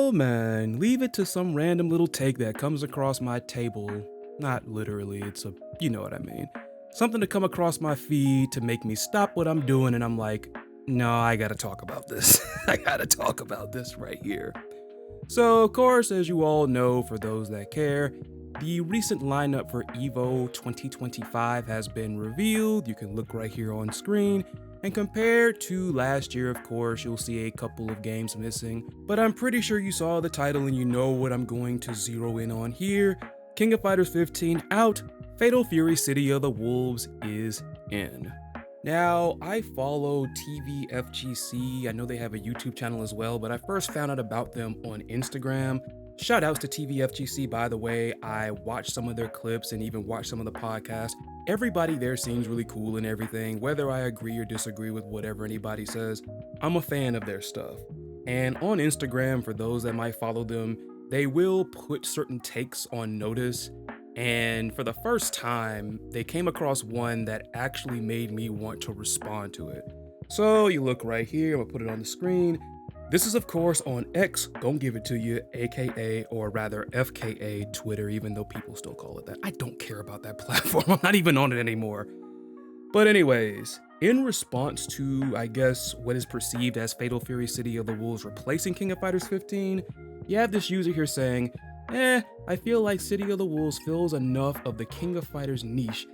Oh man, leave it to some random little take that comes across my table. Not literally, you know what I mean. Something to come across my feed to make me stop what I'm doing and I'm like, no, I gotta talk about this. I gotta talk about this right here. So, of course, as you all know, for those that care, the recent lineup for EVO 2025 has been revealed. You can look right here on screen. And compared to last year, of course, you'll see a couple of games missing. But I'm pretty sure you saw the title and you know what I'm going to zero in on here. King of Fighters 15 out, Fatal Fury City of the Wolves is in. Now, I follow TVFGC. I know they have a YouTube channel as well, but I first found out about them on Instagram. Shout outs to TVFGC, by the way. I watched some of their clips and even watched some of the podcasts. Everybody there seems really cool and everything. Whether I agree or disagree with whatever anybody says, I'm a fan of their stuff. And on Instagram, for those that might follow them, they will put certain takes on notice. And for the first time, they came across one that actually made me want to respond to it. So you look right here, I'm gonna put it on the screen. This is of course on X, gon' give it to you, AKA, or rather FKA Twitter, even though people still call it that. I don't care about that platform, I'm not even on it anymore. But anyways, in response to, I guess, what is perceived as Fatal Fury City of the Wolves replacing King of Fighters 15, you have this user here saying, I feel like City of the Wolves fills enough of the King of Fighters niche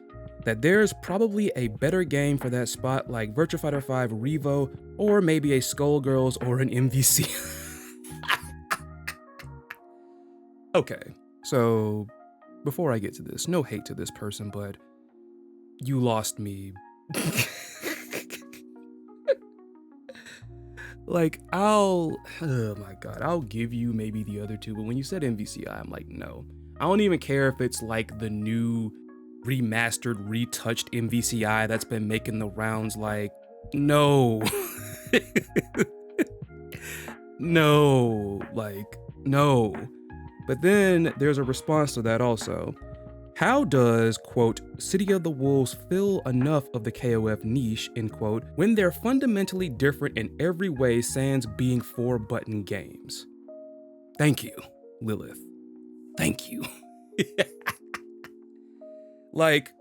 that there's probably a better game for that spot like Virtua Fighter 5 Revo, or maybe a Skullgirls or an MVC. Okay, so before I get to this, no hate to this person, but you lost me. Like, oh my God, I'll give you maybe the other two, but when you said MVCI, I'm like, no. I don't even care if it's like the new remastered, retouched MVCI that's been making the rounds, like, no. No, like, no. But then there's a response to that also. How does, quote, City of the Wolves fill enough of the KOF niche, end quote, when they're fundamentally different in every way, sans being 4-button games? Thank you, Lilith. Thank you. Like,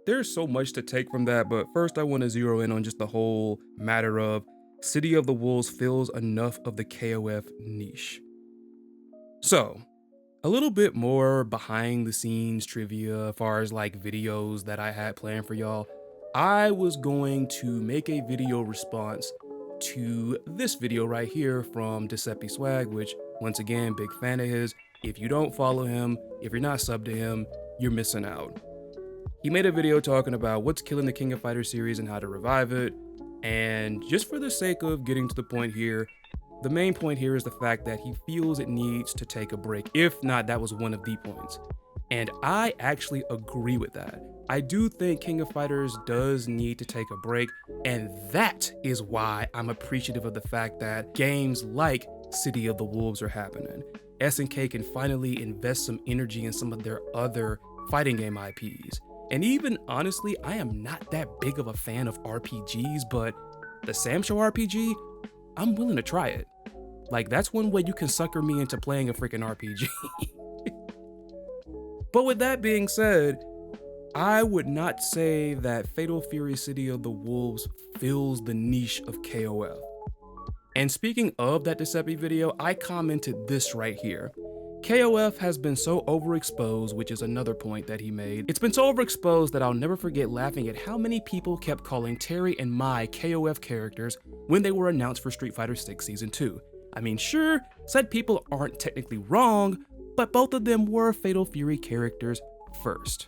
there's so much to take from that, but first I want to zero in on just the whole matter of City of the Wolves fills enough of the KOF niche. So, a little bit more behind the scenes trivia as far as like videos that I had planned for y'all. I was going to make a video response to this video right here from Giuseppe Swag, which once again, big fan of his. If you don't follow him, if you're not subbed to him, you're missing out. He made a video talking about what's killing the King of Fighters series and how to revive it. And just for the sake of getting to the point here, the main point here is the fact that he feels it needs to take a break. If not, that was one of the points. And I actually agree with that. I do think King of Fighters does need to take a break, and that is why I'm appreciative of the fact that games like City of the Wolves are happening. SNK can finally invest some energy in some of their other fighting game IPs. And even honestly, I am not that big of a fan of RPGs, but the Sam Show RPG, I'm willing to try it. Like, that's one way you can sucker me into playing a freaking RPG. But with that being said, I would not say that Fatal Fury City of the Wolves fills the niche of KOF. And speaking of that Giuseppe video, I commented this right here. KOF has been so overexposed, which is another point that he made. It's been so overexposed that I'll never forget laughing at how many people kept calling Terry and Mai KOF characters when they were announced for Street Fighter 6 Season 2. I mean, sure, said people aren't technically wrong, but both of them were Fatal Fury characters first.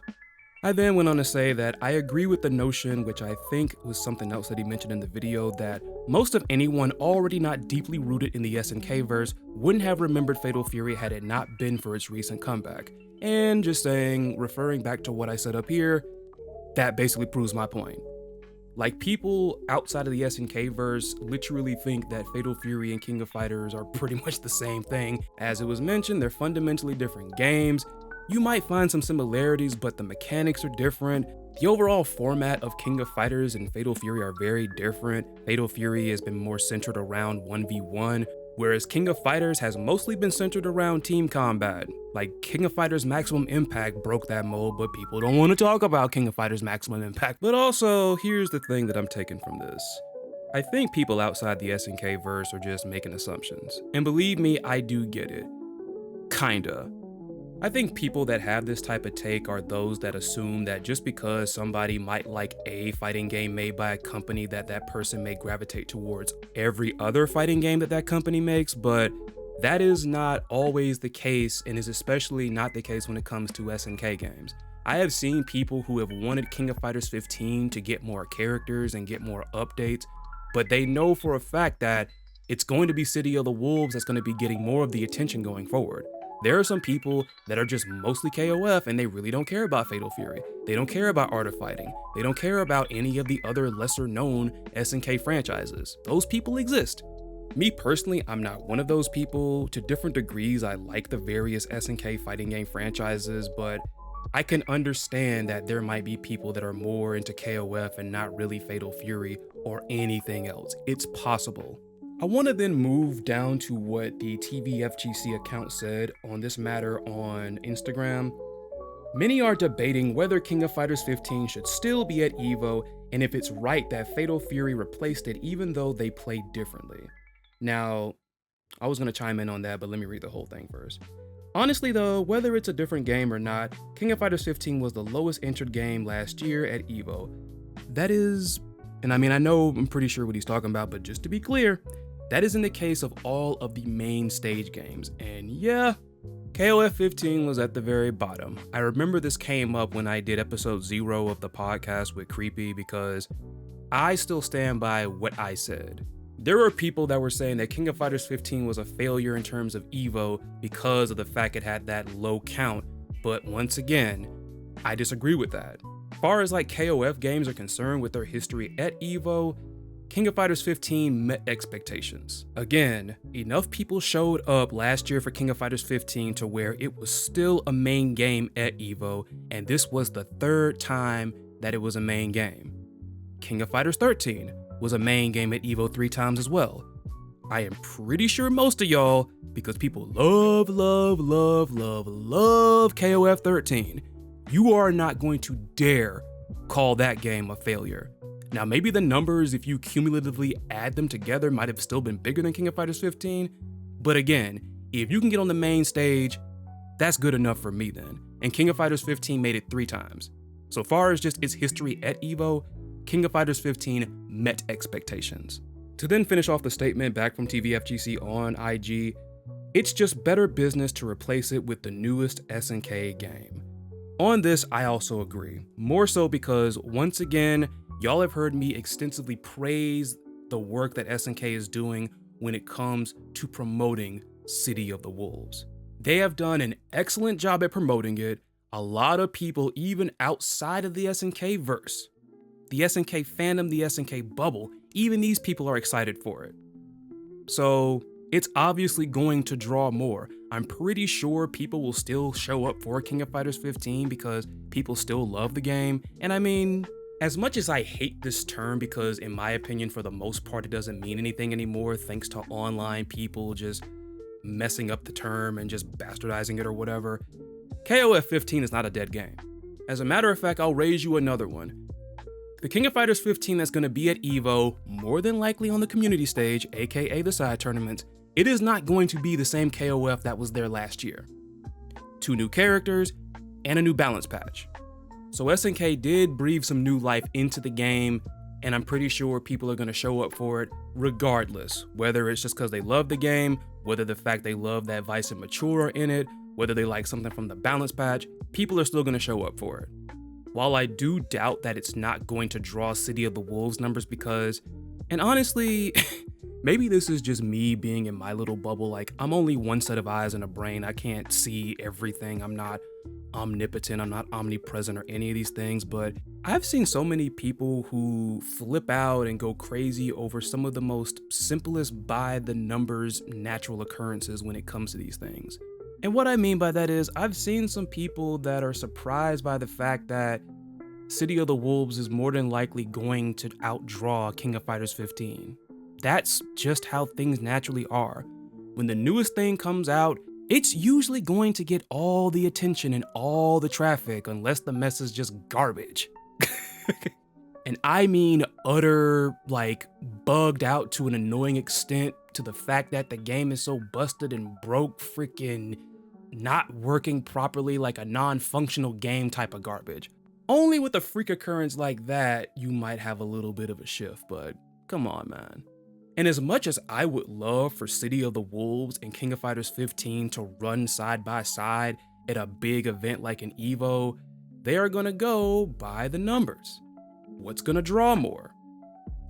I then went on to say that I agree with the notion, which I think was something else that he mentioned in the video, that most of anyone already not deeply rooted in the SNK verse wouldn't have remembered Fatal Fury had it not been for its recent comeback. And just saying, referring back to what I said up here, that basically proves my point. Like, people outside of the SNK verse literally think that Fatal Fury and King of Fighters are pretty much the same thing. As it was mentioned, they're fundamentally different games. You might find some similarities, but the mechanics are different. The overall format of King of Fighters and Fatal Fury are very different. Fatal Fury has been more centered around 1v1, Whereas King of Fighters has mostly been centered around team combat. Like, King of Fighters Maximum Impact broke that mold, but people don't want to talk about King of Fighters Maximum Impact. But also, here's the thing that I'm taking from this. I think people outside the SNK verse are just making assumptions. And believe me, I do get it. Kinda. I think people that have this type of take are those that assume that just because somebody might like a fighting game made by a company, that person may gravitate towards every other fighting game that company makes, but that is not always the case, and is especially not the case when it comes to SNK games. I have seen people who have wanted King of Fighters 15 to get more characters and get more updates, but they know for a fact that it's going to be City of the Wolves that's going to be getting more of the attention going forward. There are some people that are just mostly KOF and they really don't care about Fatal Fury. They don't care about Art of Fighting. They don't care about any of the other lesser known SNK franchises. Those people exist. Me personally, I'm not one of those people. To different degrees, I like the various SNK fighting game franchises, but I can understand that there might be people that are more into KOF and not really Fatal Fury or anything else. It's possible. I want to then move down to what the TVFGC account said on this matter on Instagram. Many are debating whether King of Fighters 15 should still be at EVO and if it's right that Fatal Fury replaced it even though they played differently. Now, I was going to chime in on that, but let me read the whole thing first. Honestly though, whether it's a different game or not, King of Fighters 15 was the lowest entered game last year at EVO. That is, and I mean, I know I'm pretty sure what he's talking about, but just to be clear, that is in the case of all of the main stage games. And yeah, KOF 15 was at the very bottom. I remember this came up when I did episode 0 of the podcast with Creepy because I still stand by what I said. There were people that were saying that King of Fighters 15 was a failure in terms of EVO because of the fact it had that low count, but once again, I disagree with that. As far as like KOF games are concerned with their history at EVO, King of Fighters 15 met expectations. Again, enough people showed up last year for King of Fighters 15 to where it was still a main game at EVO, and this was the third time that it was a main game. King of Fighters 13 was a main game at EVO 3 times as well. I am pretty sure most of y'all, because people love KOF 13, you are not going to dare call that game a failure. Now, maybe the numbers, if you cumulatively add them together, might have still been bigger than King of Fighters 15. But again, if you can get on the main stage, that's good enough for me then. And King of Fighters 15 made it 3 times. So far as just its history at EVO, King of Fighters 15 met expectations. To then finish off the statement back from TVFGC on IG, it's just better business to replace it with the newest SNK game. On this, I also agree. More so because, once again, y'all have heard me extensively praise the work that SNK is doing when it comes to promoting City of the Wolves. They have done an excellent job at promoting it. A lot of people, even outside of the SNK verse, the SNK fandom, the SNK bubble, even these people are excited for it. So it's obviously going to draw more. I'm pretty sure people will still show up for King of Fighters 15 because people still love the game. And I mean, as much as I hate this term because in my opinion, for the most part, it doesn't mean anything anymore thanks to online people just messing up the term and just bastardizing it or whatever, KOF 15 is not a dead game. As a matter of fact, I'll raise you another one. The King of Fighters 15 that's going to be at EVO, more than likely on the community stage, aka the side tournaments, it is not going to be the same KOF that was there last year. 2 new characters and a new balance patch. So SNK did breathe some new life into the game, and I'm pretty sure people are going to show up for it regardless, whether it's just because they love the game, whether the fact they love that Vice and Mature are in it, whether they like something from the balance patch, people are still going to show up for it. While I do doubt that it's not going to draw City of the Wolves numbers because, and honestly, maybe this is just me being in my little bubble, like I'm only one set of eyes and a brain, I can't see everything, I'm not omnipotent, I'm not omnipresent or any of these things, but I've seen so many people who flip out and go crazy over some of the most simplest by the numbers natural occurrences when it comes to these things. And what I mean by that is I've seen some people that are surprised by the fact that City of the Wolves is more than likely going to outdraw King of Fighters 15. That's just how things naturally are. when the newest thing comes out, it's usually going to get all the attention and all the traffic unless the mess is just garbage. And I mean utter, like, bugged out to an annoying extent, to the fact that the game is so busted and broke, freaking not working properly, like a non-functional game type of garbage. Only with a freak occurrence like that, you might have a little bit of a shift, but come on, man. And as much as I would love for City of the Wolves and King of Fighters 15 to run side by side at a big event like an EVO, they are gonna go by the numbers. What's gonna draw more?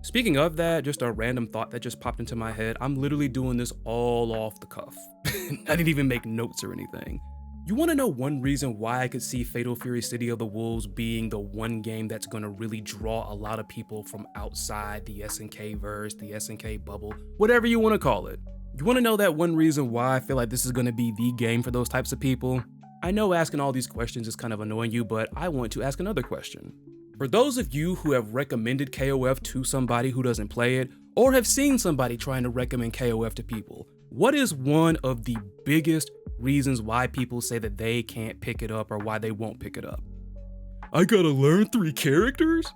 Speaking of that, just a random thought that just popped into my head. I'm literally doing this all off the cuff. I didn't even make notes or anything. You wanna know one reason why I could see Fatal Fury City of the Wolves being the one game that's gonna really draw a lot of people from outside the SNK verse, the SNK bubble, whatever you wanna call it? You wanna know that one reason why I feel like this is gonna be the game for those types of people? I know asking all these questions is kind of annoying you, but I want to ask another question. For those of you who have recommended KOF to somebody who doesn't play it, or have seen somebody trying to recommend KOF to people, what is one of the biggest reasons why people say that they can't pick it up or why they won't pick it up? I gotta learn 3 characters?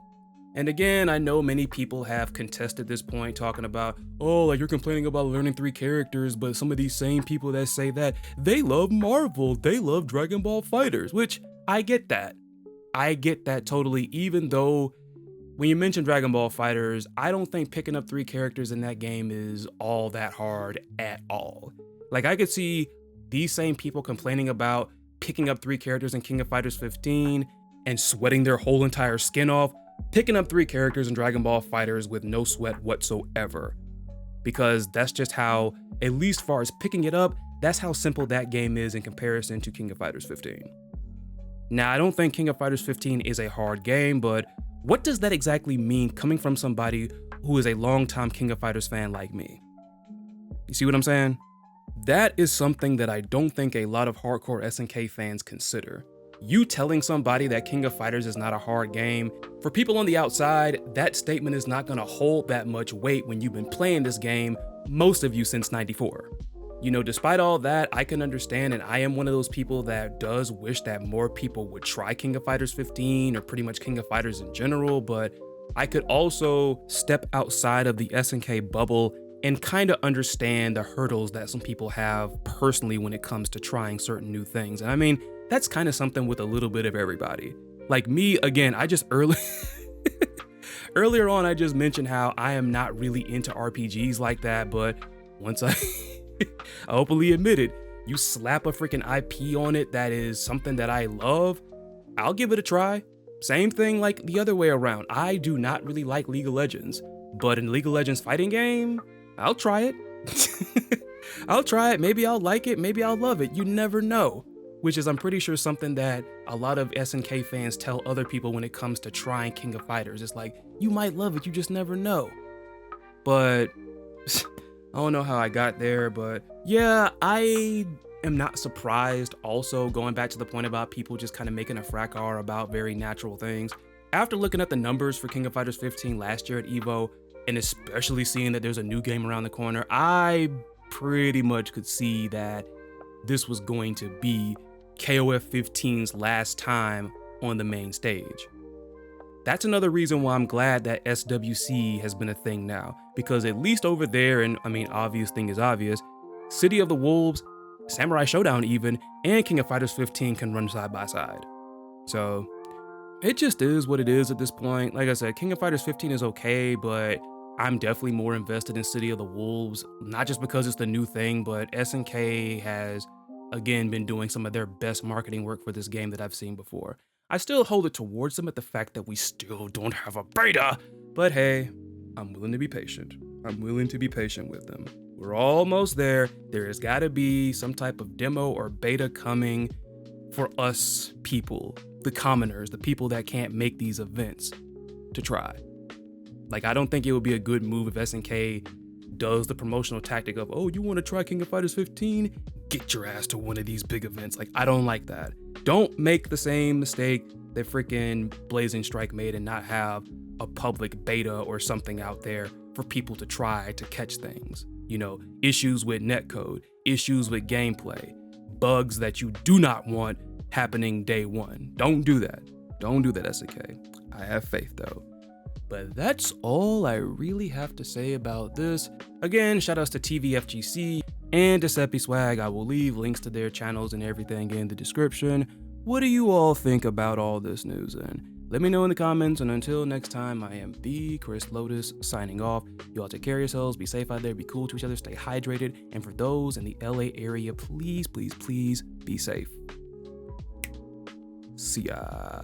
And again, I know many people have contested this point, talking about, oh, like you're complaining about learning 3 characters, but some of these same people that say that, they love Marvel, they love Dragon Ball FighterZ, which I get that. I get that totally, even though when you mention Dragon Ball FighterZ, I don't think picking up 3 characters in that game is all that hard at all. Like, I could see these same people complaining about picking up 3 characters in King of Fighters 15 and sweating their whole entire skin off, picking up 3 characters in Dragon Ball FighterZ with no sweat whatsoever. Because that's just how, at least far as picking it up, that's how simple that game is in comparison to King of Fighters 15. Now, I don't think King of Fighters 15 is a hard game, but what does that exactly mean coming from somebody who is a longtime King of Fighters fan like me? You see what I'm saying? That is something that I don't think a lot of hardcore SNK fans consider. You telling somebody that King of Fighters is not a hard game, for people on the outside, that statement is not gonna hold that much weight when you've been playing this game, most of you since '94. You know, despite all that, I can understand, and I am one of those people that does wish that more people would try King of Fighters 15 or pretty much King of Fighters in general, but I could also step outside of the SNK bubble and kind of understand the hurdles that some people have personally when it comes to trying certain new things. And I mean, that's kind of something with a little bit of everybody. Like me, again, earlier on, I just mentioned how I am not really into RPGs like that, but once I openly admit it, you slap a freaking IP on it that is something that I love, I'll give it a try. Same thing like the other way around. I do not really like League of Legends, but in League of Legends fighting game, I'll try it. I'll try it, maybe I'll like it, maybe I'll love it, you never know. Which is, I'm pretty sure, something that a lot of SNK fans tell other people when it comes to trying King of Fighters. It's like, you might love it, you just never know. But I don't know how I got there, but yeah, I am not surprised. Also, going back to the point about people just kind of making a fracas about very natural things. After looking at the numbers for King of Fighters 15 last year at EVO, and especially seeing that there's a new game around the corner, I pretty much could see that this was going to be KOF 15's last time on the main stage. That's another reason why I'm glad that SWC has been a thing now, because at least over there, and I mean, obvious thing is obvious, City of the Wolves, Samurai Showdown even, and King of Fighters 15 can run side by side. So it just is what it is at this point. Like I said, King of Fighters 15 is okay, but I'm definitely more invested in City of the Wolves, not just because it's the new thing, but SNK has, again, been doing some of their best marketing work for this game that I've seen before. I still hold it towards them at the fact that we still don't have a beta, but hey, I'm willing to be patient. I'm willing to be patient with them. We're almost there. There has got to be some type of demo or beta coming for us people, the commoners, the people that can't make these events, to try. Like, I don't think it would be a good move if SNK does the promotional tactic of, oh, you want to try King of Fighters 15? Get your ass to one of these big events. Like, I don't like that. Don't make the same mistake that freaking Blazing Strike made and not have a public beta or something out there for people to try to catch things. You know, issues with netcode, issues with gameplay, bugs that you do not want happening day one. Don't do that. Don't do that, SK. I have faith though. But that's all I really have to say about this. Again, shoutouts to TVFGC and to Seppi Swag. I will leave links to their channels and everything in the description. What do you all think about all this news then? Let me know in the comments, and until next time, I am the Chris Lotus signing off. You all take care of yourselves, be safe out there, be cool to each other, stay hydrated, and for those in the LA area, please, please, please be safe. See ya.